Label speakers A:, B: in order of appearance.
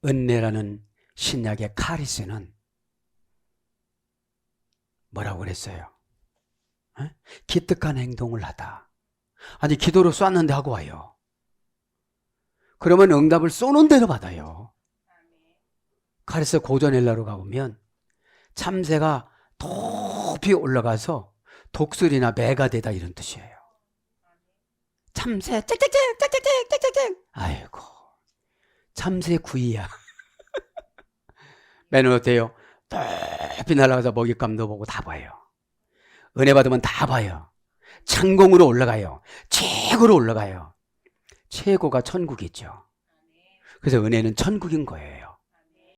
A: 은혜라는 신약의 카리스는 뭐라고 그랬어요? 에? 기특한 행동을 하다. 아니 기도로 쐈는데 하고 와요. 그러면 응답을 쏘는 대로 받아요. 카리스 고전헬라로 가보면 참새가 높이 올라가서 독수리나 매가 되다 이런 뜻이에요. 참새 짹짹짹. 아이고 참새 구이야. 매는 어때요? 높이 날아가서 먹잇감도 보고 다 봐요. 은혜 받으면 다 봐요. 창공으로 올라가요. 최고로 올라가요. 최고가 천국이죠. 그래서 은혜는 천국인 거예요.